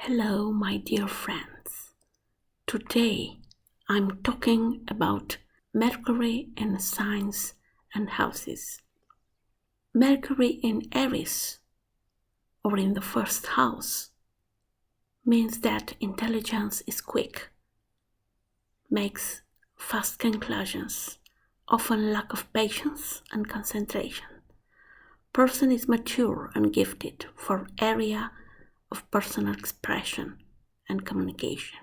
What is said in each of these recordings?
Hello, my dear friends. Today I'm talking about Mercury in signs and houses. Mercury in Aries or in the first house means that intelligence is quick, makes fast conclusions, often lack of patience and concentration. Person is mature and gifted for area of personal expression and communication.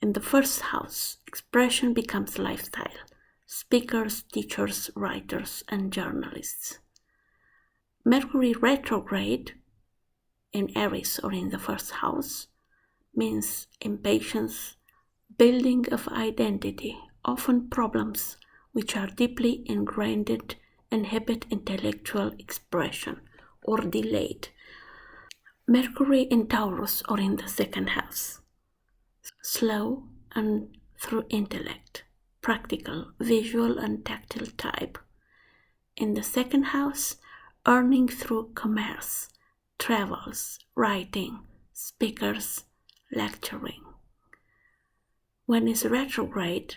In the first house, expression becomes lifestyle. Speakers, teachers, writers, and journalists. Mercury retrograde in Aries or in the first house means impatience, building of identity, often problems which are deeply ingrained inhibit intellectual expression or delayed. Mercury in Taurus or in the second house. Slow and through intellect, practical, visual and tactile type. In the second house, earning through commerce, travels, writing, speakers, lecturing. When it's retrograde,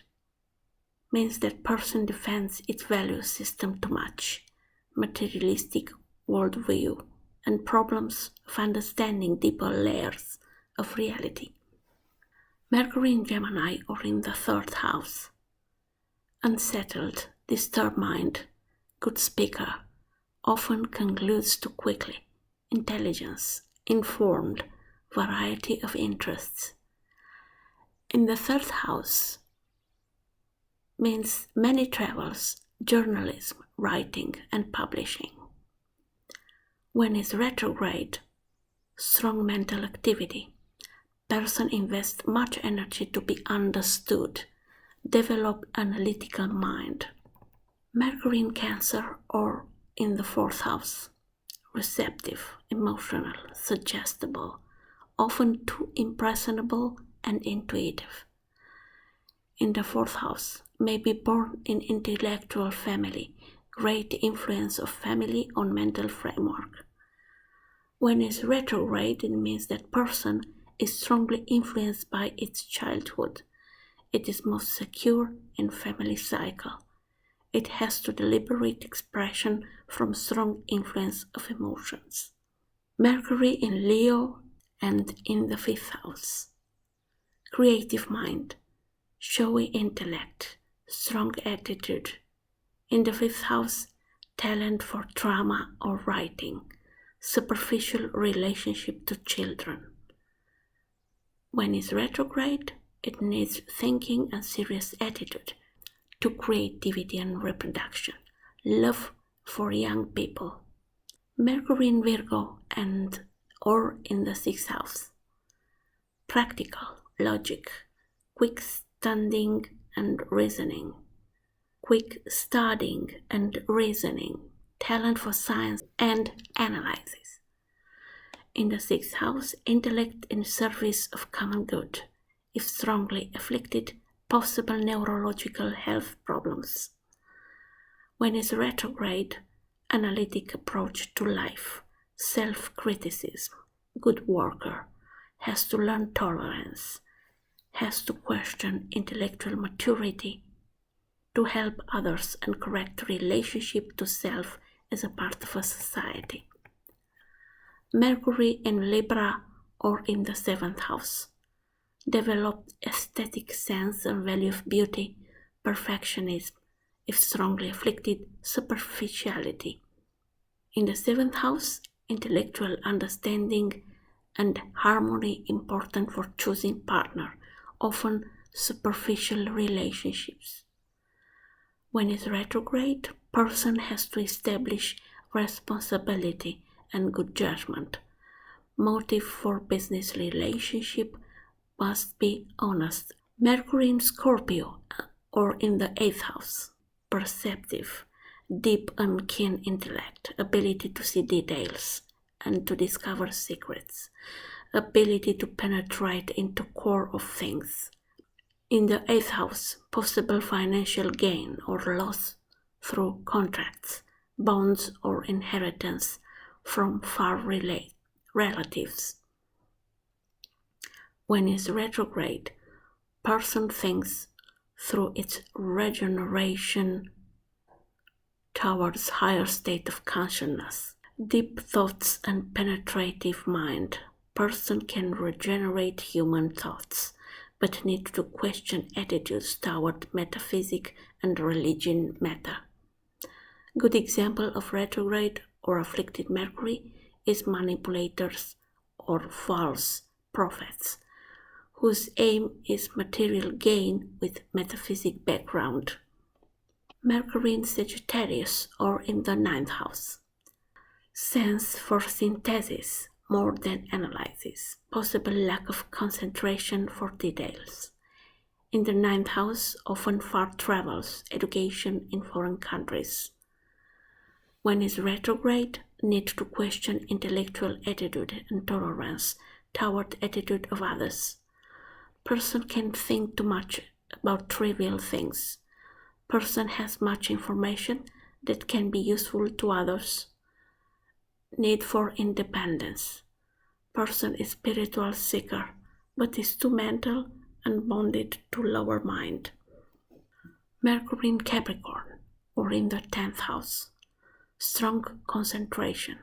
means that person defends its value system too much, materialistic worldview, and problems of understanding deeper layers of reality. Mercury in Gemini or in the third house. Unsettled, disturbed mind, good speaker, often concludes too quickly. Intelligence, informed, variety of interests. In the third house means many travels, journalism, writing and publishing. When it's retrograde, strong mental activity. Person invests much energy to be understood, develop analytical mind. Mercury in Cancer or in the fourth house. Receptive, emotional, suggestible, often too impressionable and intuitive. In the fourth house, may be born in intellectual family, great influence of family on mental framework. When it's retrograde, it means that person is strongly influenced by its childhood. It is most secure in family cycle. It has to deliberate expression from strong influence of emotions. Mercury in Leo and in the fifth house. Creative mind, showy intellect, strong attitude. In the fifth house, talent for drama or writing, superficial relationship to children. When it's retrograde, it needs thinking and serious attitude to creativity and reproduction, love for young people. Mercury in Virgo and or in the sixth house. Practical, logic, quick standing and reasoning, quick studying and reasoning, talent for science and analysis. In the sixth house, intellect in service of common good. If strongly afflicted, possible neurological health problems. When it's retrograde, analytic approach to life, self-criticism, good worker, has to learn tolerance, has to question intellectual maturity, to help others and correct relationship to self as a part of a society. Mercury in Libra or in the seventh house. Developed aesthetic sense and value of beauty, perfectionism, if strongly afflicted, superficiality. In the seventh house, intellectual understanding and harmony important for choosing partner, often superficial relationships. When it's retrograde, person has to establish responsibility and good judgment. Motive for business relationship must be honest. Mercury in Scorpio or in the eighth house. Perceptive, deep and keen intellect, ability to see details and to discover secrets, ability to penetrate into core of things. In the eighth house, possible financial gain or loss through contracts, bonds or inheritance from far relatives. When it's retrograde, person thinks through its regeneration towards higher state of consciousness. Deep thoughts and penetrative mind. Person can regenerate human thoughts, but need to question attitudes toward metaphysics and religion matter. Good example of retrograde or afflicted Mercury is manipulators or false prophets, whose aim is material gain with metaphysic background. Mercury in Sagittarius or in the ninth house. Sense for synthesis more than analysis, possible lack of concentration for details. In the ninth house, often far travels, education in foreign countries. When is retrograde, need to question intellectual attitude and tolerance toward attitude of others. Person can think too much about trivial things. Person has much information that can be useful to others. Need for independence. Person is spiritual seeker, but is too mental and bonded to lower mind. Mercury in Capricorn or in the 10th house. Strong concentration,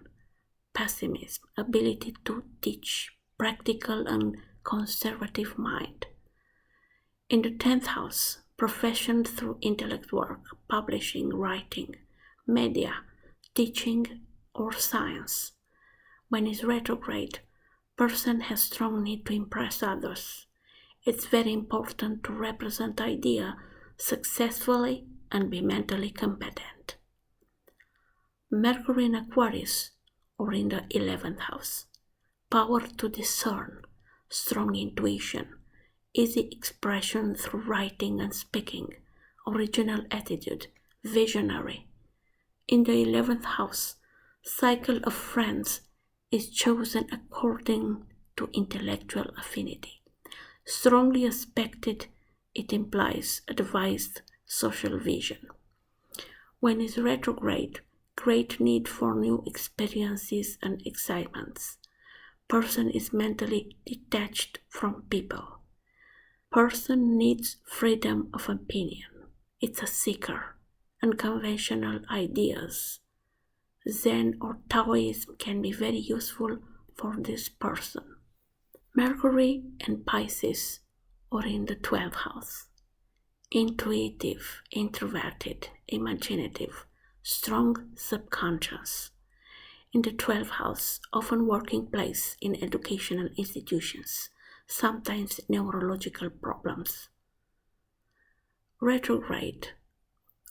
pessimism, ability to teach, practical and conservative mind. In the 10th house, profession through intellect work, publishing, writing, media, teaching, or science. When it's retrograde, person has strong need to impress others. It's very important to represent idea successfully and be mentally competent. Mercury in Aquarius or in the 11th house. Power to discern, strong intuition, easy expression through writing and speaking, original attitude, visionary. In the 11th house, cycle of friends is chosen according to intellectual affinity. Strongly aspected, it implies advised social vision. When it's retrograde, great need for new experiences and excitements. Person is mentally detached from people. Person needs freedom of opinion. It's a seeker. Unconventional ideas. Zen or Taoism can be very useful for this person. Mercury and Pisces or in the 12th house. Intuitive, introverted, imaginative, strong subconscious. In the 12th house, often working place in educational institutions, sometimes neurological problems. Retrograde.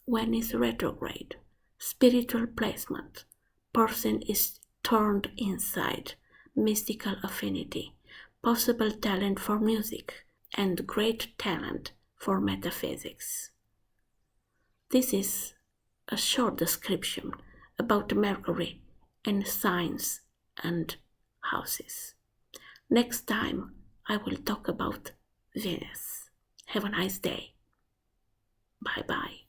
When is retrograde? Spiritual placement. Person is turned inside, mystical affinity, possible talent for music, and great talent for metaphysics. This is a short description about Mercury and signs and houses. Next time I will talk about Venus. Have a nice day. Bye bye.